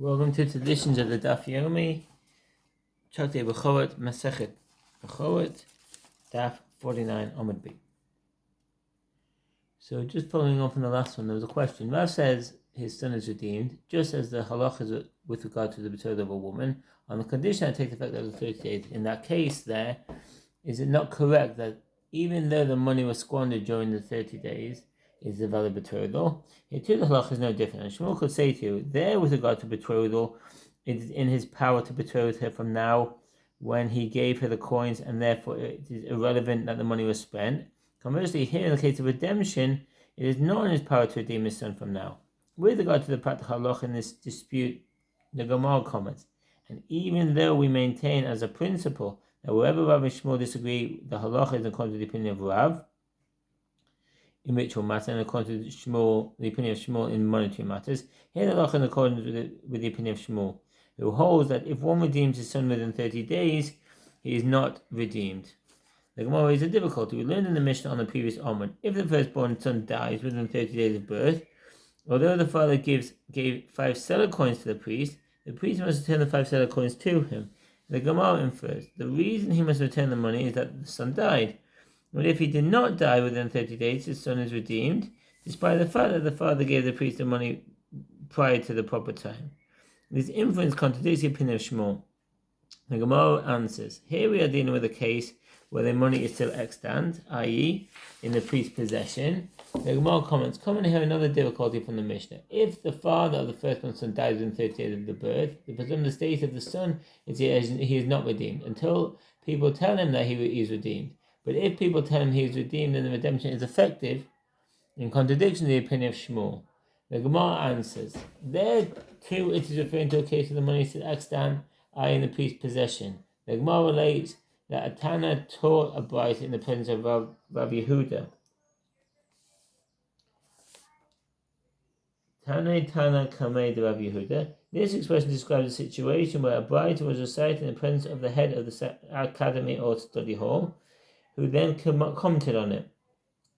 Welcome to traditions of the Daf Yomi, Chakte Berkorot Masechet Berkorot Daf 49 Amud B. So just following on from the last one, there was a question. Rav says his son is redeemed, just as the halach is with regard to the betrothal of a woman, on the condition that takes effect over 30 days. In that case there, is it not correct that even though the money was squandered during the 30 days, is a valid betrothal? Here too the halach is no different. And Shmuel could say to you, there with regard to betrothal, it is in his power to betroth her from now when he gave her the coins, and therefore it is irrelevant that the money was spent. Conversely, here in the case of redemption, it is not in his power to redeem his son from now. With regard to the practical halach in this dispute, the Gemara comments, and even though we maintain as a principle that wherever Rav and Shmuel disagree, the halach is according to the opinion of Rav in ritual matters, and according to Shmuel, the opinion of Shmuel in monetary matters, here the halach in accordance with the opinion of Shmuel, who holds that if one redeems his son within 30 days, he is not redeemed. The Gemara is a difficulty. We learned in the Mishnah on the previous Amud, if the firstborn son dies within 30 days of birth, although the father gave 5 seller coins to the priest must return the 5 seller coins to him. The Gemara infers the reason he must return the money is that the son died. But if he did not die within 30 days, his son is redeemed, despite the fact that the father gave the priest the money prior to the proper time. This inference contradicts the opinion of Shmuel. The Gemara answers, here we are dealing with a case where the money is still extant, i.e., in the priest's possession. The Gemara comments, commonly here another difficulty from the Mishnah. If the father of the firstborn son dies within 30 days of the birth, the presumptive state of the son is he is not redeemed until people tell him that he is redeemed. But if people tell him he is redeemed, then the redemption is effective, in contradiction to the opinion of Shmuel. The Gemara answers, there too it is referring to a case of the money still extant, i.e. in the priest's possession. The Gemara relates that a Tana taught a bride in the presence of Rav Yehuda. Tana kamei de Rav Yehuda. This expression describes a situation where a bride was recited in the presence of the head of the academy or study hall, who then commented on it.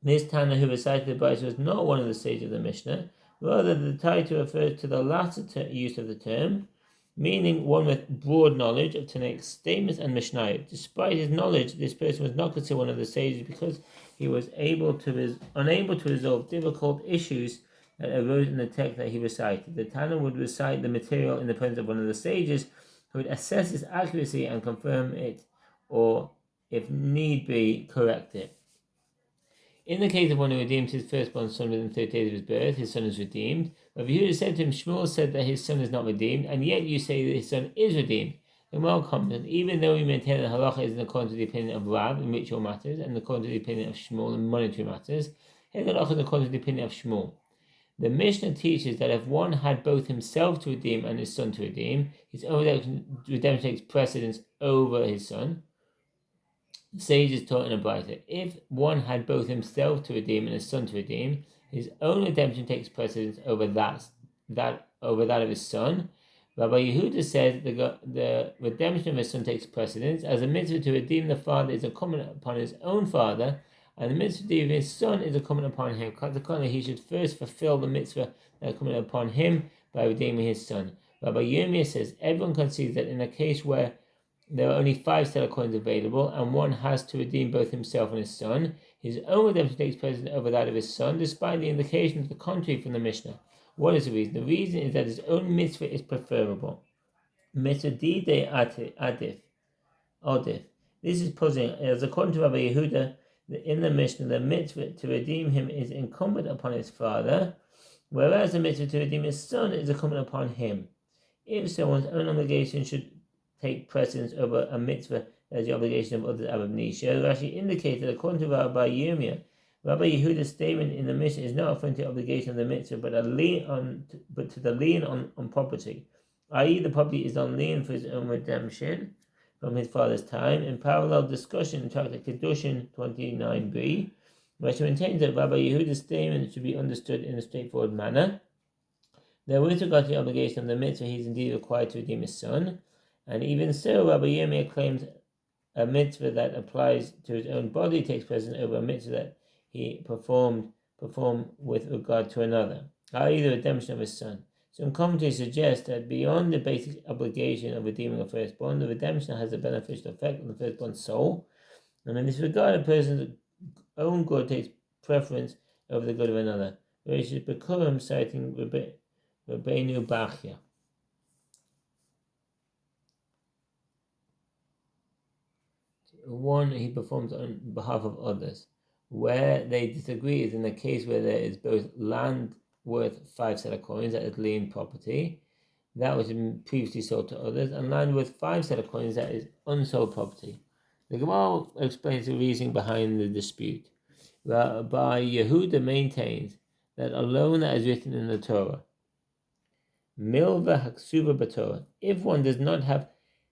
This Tana who recited the bride was not one of the sages of the Mishnah. Rather, the title refers to the latter use of the term, meaning one with broad knowledge of Tanaic statements and Mishnayot. Despite his knowledge, this person was not considered one of the sages because he was unable to resolve difficult issues that arose in the text that he recited. The Tana would recite the material in the presence of one of the sages, who would assess its accuracy and confirm it, or, if need be, correct it. In the case of one who redeems his firstborn son within 30 days of his birth, his son is redeemed. But if you said to him, Shmuel said that his son is not redeemed, and yet you say that his son is redeemed, then well commented, even though we maintain that halacha is in accordance to the opinion of Rav in ritual matters, and according to the opinion of Shmuel in monetary matters, here the halacha is according to the opinion of Shmuel. The Mishnah teaches that if one had both himself to redeem and his son to redeem, his own redemption takes precedence over his son. The sages taught in a Braita, if one had both himself to redeem and his son to redeem, his own redemption takes precedence over that of his son. Rabbi Yehuda says the redemption of his son takes precedence, as a mitzvah to redeem the father is incumbent upon his own father, and the mitzvah to redeem his son is incumbent upon him. Consequently, he should first fulfill the mitzvah that is incumbent upon him by redeeming his son. Rabbi Yirmiyah says everyone concedes that in a case where there are only 5 seller coins available, and one has to redeem both himself and his son, his own redemption takes precedence over that of his son, despite the indication to the contrary from the Mishnah. What is the reason? The reason is that his own mitzvah is preferable. Mitzvah dide adif. This is puzzling, as according to Rabbi Yehuda, in the Mishnah, the mitzvah to redeem him is incumbent upon his father, whereas the mitzvah to redeem his son is incumbent upon him. If so, one's own obligation should take precedence over a mitzvah as the obligation of others ab initio. Rashi indicated, according to Rabbi Yirmiyah, Rabbi Yehuda's statement in the Mishnah is not referring to the obligation of the mitzvah, but to the lien on property, i.e., the property is on lien for his own redemption from his father's time. In parallel discussion in Chapter Kedushin 29b, Rashi maintains that Rabbi Yehuda's statement should be understood in a straightforward manner. That with regard to the obligation of the mitzvah, he is indeed required to redeem his son. And even so, Rabbi Yirmiyah claims a mitzvah that applies to his own body takes precedence over a mitzvah that he perform with regard to another, i.e. the redemption of his son. Some commentaries suggest that beyond the basic obligation of redeeming a firstborn, the redemption has a beneficial effect on the firstborn's soul, and in this regard, a person's own good takes preference over the good of another. Whereas Berkorot, citing Rabbeinu Bachya. One, he performs on behalf of others. Where they disagree is in the case where there is both land worth 5 set of coins, that is lien property, that was previously sold to others, and land worth 5 set of coins, that is unsold property. The Gemara explains the reasoning behind the dispute. Rabbi Yehuda maintains that a loan that is written in the Torah, Milva Haksuva B'Torah, if one does not have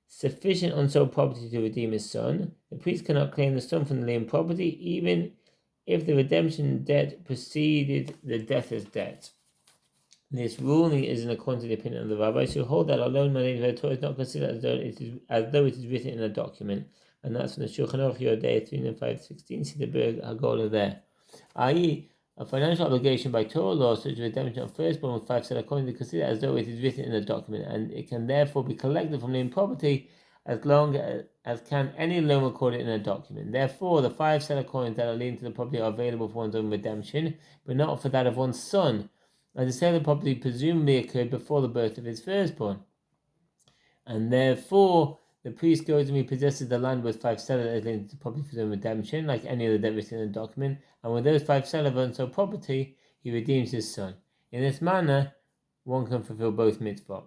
sufficient unsold property to redeem his son, the priest cannot claim the sum from the lien property, even if the redemption debt preceded the debtor's debt. This ruling is in accordance with the opinion of the rabbis who hold that a loan managed by the Torah is not considered as though it is written in a document, and that's from the Shulchan Aruch Yodei 3:5-16. See the Berg Hagolah there. I.e., a financial obligation by Torah law, such as redemption of firstborn with 5 set of coins, is considered as though it is written in a document, and it can therefore be collected from lien property as long as can any loan recorded in a document. Therefore, the 5 set of coins that are linked to the property are available for one's own redemption, but not for that of one's son, as the sale of property presumably occurred before the birth of his firstborn. And therefore, the priest goes and repossesses the land with 5 seller as linked to property for his own redemption, like any other debt written in the document, and with those 5 seller of unsold property, he redeems his son. In this manner, one can fulfill both mitzvot.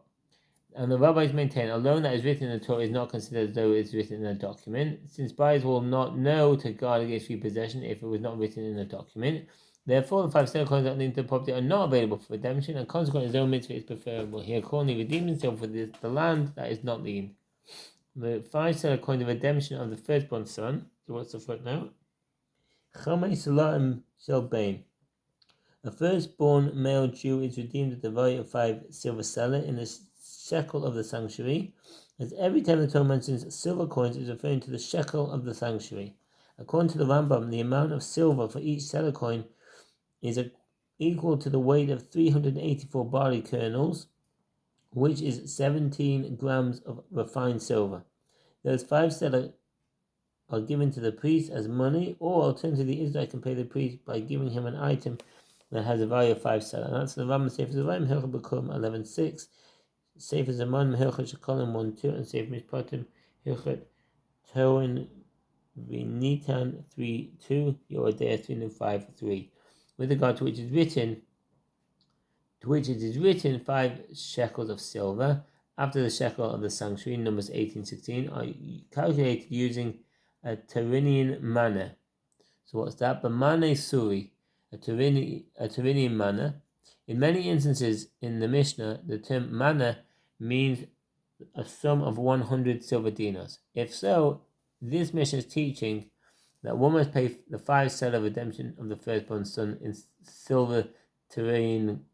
And the rabbis maintain a loan that is written in the Torah is not considered as though it is written in a document, since buyers will not know to guard against repossession if it was not written in a document. Therefore, the 5 seller coins that link to the property are not available for redemption, and consequently his own mitzvah is preferable. He accordingly redeems himself for the land that is not liened. The 5 seller coin, the redemption of the firstborn son. So what's the footnote? Chamei Salaim Shel Bain. A firstborn male Jew is redeemed at the value of 5 silver seller in the shekel of the sanctuary, as every time the Torah mentions silver coins is referring to the shekel of the sanctuary. According to the Rambam, the amount of silver for each seller coin is equal to the weight of 384 barley kernels, which is 17 grams of refined silver. Those 5 seller are given to the priest as money, or alternatively the Israelite can pay the priest by giving him an item that has a value of 5 seller. And that's the Rambam Sefer Zevayim Hilchot Berkorot 11:6, Sefer Zaman Hilchot Shekalim 1:2, and Sefer Mishpatim Hilchot Toin V'Nitan 3:2, Yoredea 3:5-3. With regard to which it is written 5 shekels of silver after the shekel of the sanctuary, Numbers 18:16, are calculated using a Tyrrhenian manner. So what's that? B'mane suri, a Tyrrhenian manner. In many instances in the Mishnah, the term manna means a sum of 100 silver dinars. If so, this Mishnah is teaching that one must pay the 5 seller redemption of the firstborn son in silver Tyrrhenian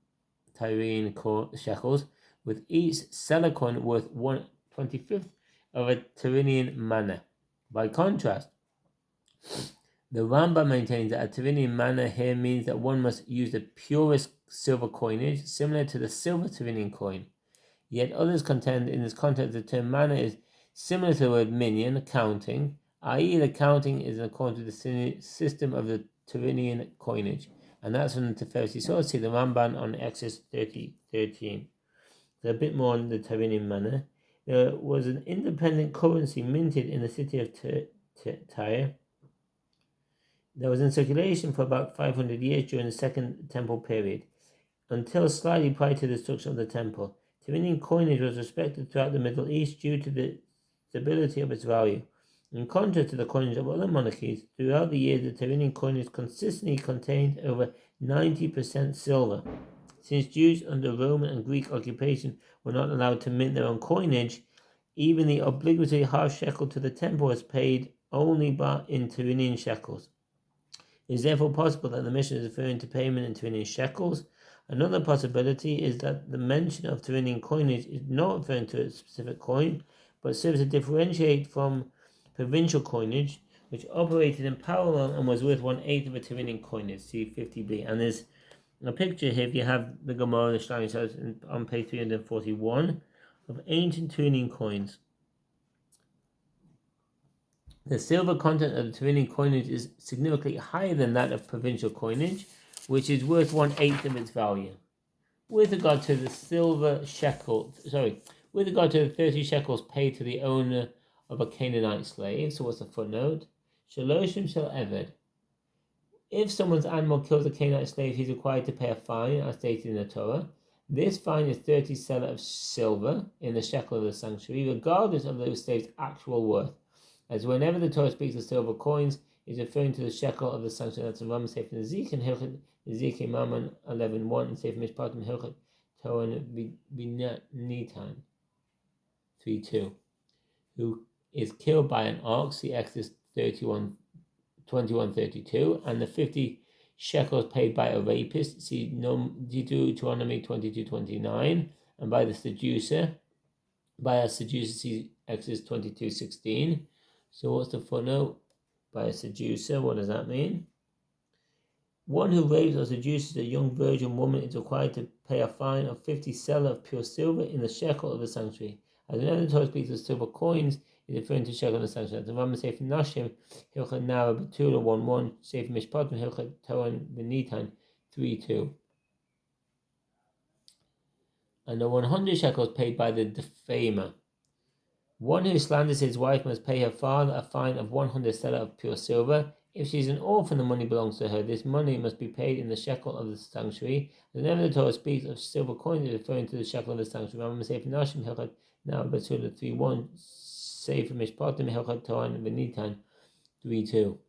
shekels, with each seller coin worth 1/25 of a Tyrrhenian manna. By contrast, the Rambam maintains that a Tyrrhenian manna here means that one must use the purest silver coinage, similar to the silver Tyrrhenian coin. Yet others contend in this context the term manna is similar to the word minyan, counting, i.e. the counting is in accordance with the system of the Tyrrhenian coinage. And that's from the Tiferes source, see the Ramban on Exodus 30:13. So a bit more on the Tyrrhenian manna. There was an independent currency minted in the city of Tyre that was in circulation for about 500 years during the Second Temple period, until slightly prior to the destruction of the temple. Tyrrhenian coinage was respected throughout the Middle East due to the stability of its value. In contrast to the coinage of other monarchies, throughout the years the Tyrrhenian coinage consistently contained over 90% silver. Since Jews under Roman and Greek occupation were not allowed to mint their own coinage, even the obligatory half shekel to the temple was paid only in Tyrrhenian shekels. It is therefore possible that the Mishnah is referring to payment in Tyrrhenian shekels. Another possibility is that the mention of Tyrrhenian coinage is not referring to a specific coin, but serves to differentiate from provincial coinage, which operated in parallel and was worth 1/8 of a Tyrrhenian coinage, see 50b. And there's In a picture here, if you have the Gemara, the Shlami says on page 341 of ancient Turin coins. The silver content of the Turin coinage is significantly higher than that of provincial coinage, which is worth 1/8 of its value. With regard to the with regard to the 30 shekels paid to the owner of a Canaanite slave, so what's the footnote? Shaloshim shel eved. If someone's animal kills a Canaanite slave, he's required to pay a fine, as stated in the Torah. This fine is 30 selah of silver in the shekel of the sanctuary, regardless of the slave's actual worth. As whenever the Torah speaks of silver coins, is referring to the shekel of the sanctuary. That's in Rambam Sefer Nezik and Hilchot Nezik Mammon 11:1 and Sefer Mishpatim Hilchot Toan Binitan 3:2. Who is killed by an ox, see Exodus 21:32, and the 50 shekels paid by a rapist, see Deuteronomy 22:29, and by a seducer, see Exodus 22:16. So what's the footnote? By a seducer, what does that mean? One who rapes or seduces a young virgin woman is required to pay a fine of 50 selah of pure silver in the shekel of the sanctuary. As whenever the Torah speaks of silver coins, it is referring to shekel of the sanctuary. The Rambam Sefer Nashim, Hilchot Nara Betula 1:1, Sefer Mishpatim, Hilchot Toan Benitan 3:2. And the 100 shekels paid by the defamer. One who slanders his wife must pay her father a fine of 100 selah of pure silver. If she is an orphan, the money belongs to her. This money must be paid in the shekel of the sanctuary. Whenever the Torah speaks of silver coins, it is referring to the shekel of the sanctuary. Rambam Sefer Nashim, Hilchot Nara Betula 3:1, Sefer Mishpatim, Hilchot Toan Benitan 3:2.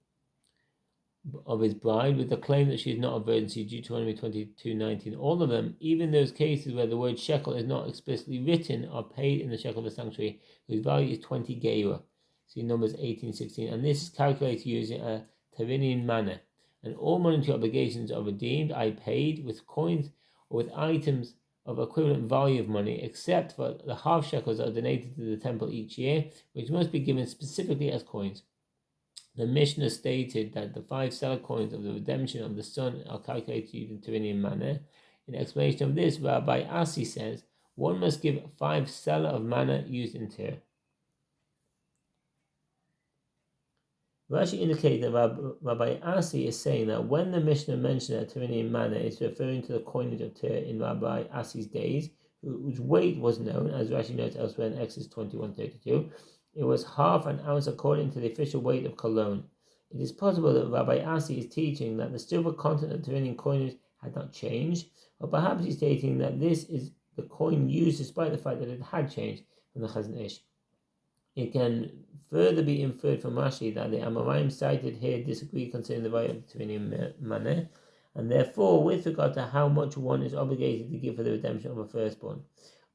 Of his bride, with the claim that she is not a virgin, see Deuteronomy 22:19. All of them, even those cases where the word shekel is not explicitly written, are paid in the shekel of the sanctuary, whose value is 20 geira. See Numbers 18:16. And this is calculated using a Tarinian manner. And all monetary obligations are redeemed, paid, with coins or with items of equivalent value of money, except for the half shekels that are donated to the temple each year, which must be given specifically as coins. The Mishnah stated that the 5 selah coins of the redemption of the son are calculated in the Turinian manner. In explanation of this, Rabbi Asi says, one must give 5 selah of manna used in Tir. Rashi indicates that Rabbi Asi is saying that when the Mishnah mentioned that Turinian manna, it's referring to the coinage of Tir in Rabbi Asi's days, whose weight was known, as Rashi notes elsewhere in Exodus 21:32. It was half an ounce according to the official weight of cologne. It is possible that Rabbi Asi is teaching that the silver content of Turinian coinage had not changed, or perhaps he's stating that this is the coin used despite the fact that it had changed from the Chazon Ish. It can further be inferred from Rashi that the Amoraim cited here disagree concerning the value of the Turinian manna, and therefore with regard to how much one is obligated to give for the redemption of a firstborn.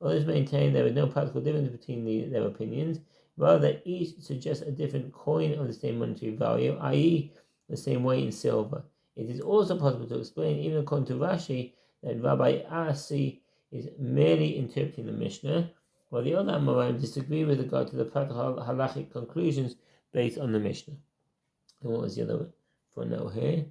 Others maintain there is no practical difference between their opinions. Rather, each suggests a different coin of the same monetary value, i.e. the same weight in silver. It is also possible to explain, even according to Rashi, that Rabbi Asi is merely interpreting the Mishnah, while the other Amoraim disagree with regard to the practical halachic conclusions based on the Mishnah. And what was the other footnote here?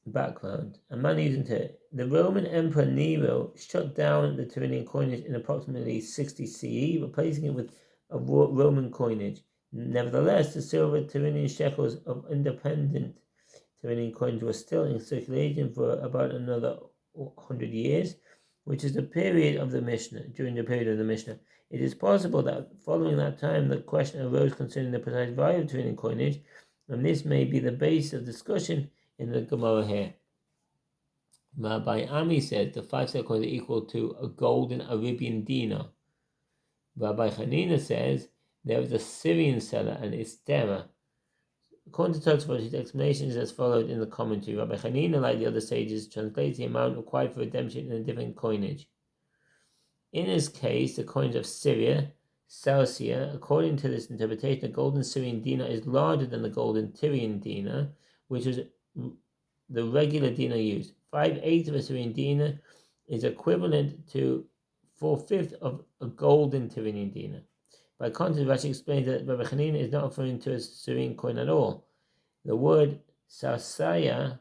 Background. A man using the Roman Emperor Nero shut down the Turinian coinage in approximately 60 CE, replacing it with a Roman coinage. Nevertheless, the silver Turinian shekels of independent Turinian coins were still in circulation for about another 100 years, which is the period of the Mishnah. During the period of the Mishnah, it is possible that following that time, the question arose concerning the precise value of Turinian coinage, and this may be the basis of discussion in the Gemara here. Rabbi Ami said the 5 selah coins are equal to a golden Arabian dinar. Rabbi Hanina says there is a Syrian seller and Istera. According to Tosfot, his explanation is as followed in the commentary. Rabbi Hanina, like the other sages, translates the amount required for redemption in a different coinage. In his case, the coins of Syria, Saucia, according to this interpretation, the golden Syrian dinar is larger than the golden Tyrian dinar, which is the regular dinar used. 5/8 of a Syrian dinar is equivalent to 4/5 of a golden Tyrian dinar. By contrast, Rashi explains that Rabbi Hanina is not referring to a Syrian coin at all. The word Sausaya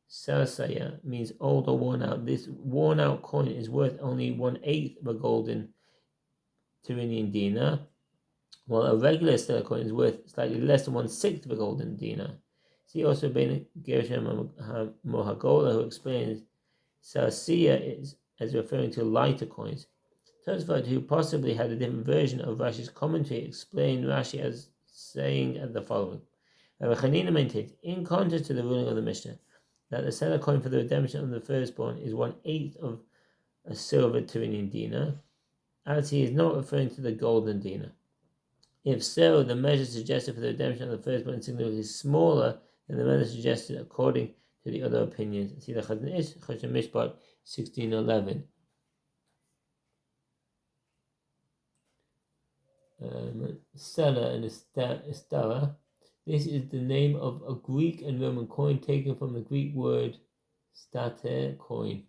Sarasaya means old or worn out. This worn out coin is worth only 1/8 of a golden Tyrrhenian dinar, while a regular stellar coin is worth slightly less than 1/6 of a golden dinar. See also Ben Gershom Mohagola, who explains Sarasiya is as referring to lighter coins. Tosfot, who possibly had a different version of Rashi's commentary, explained Rashi as saying the following. Rabbi Chanina maintains, in contrast to the ruling of the Mishnah, that the seller coin for the redemption of the firstborn is 1/8 of a silver Tyrrhenian dinar, as he is not referring to the golden dinar. If so, the measure suggested for the redemption of the firstborn is significantly smaller than the measure suggested according to the other opinions. See the Chazon Ish, Choshen Mishpat, 1611. Stella and Stella. This is the name of a Greek and Roman coin taken from the Greek word stater, coin,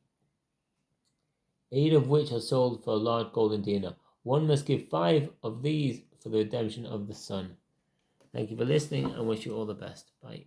8 of which are sold for a large golden dinar. One must give 5 of these for the redemption of the son. Thank you for listening and wish you all the best. Bye.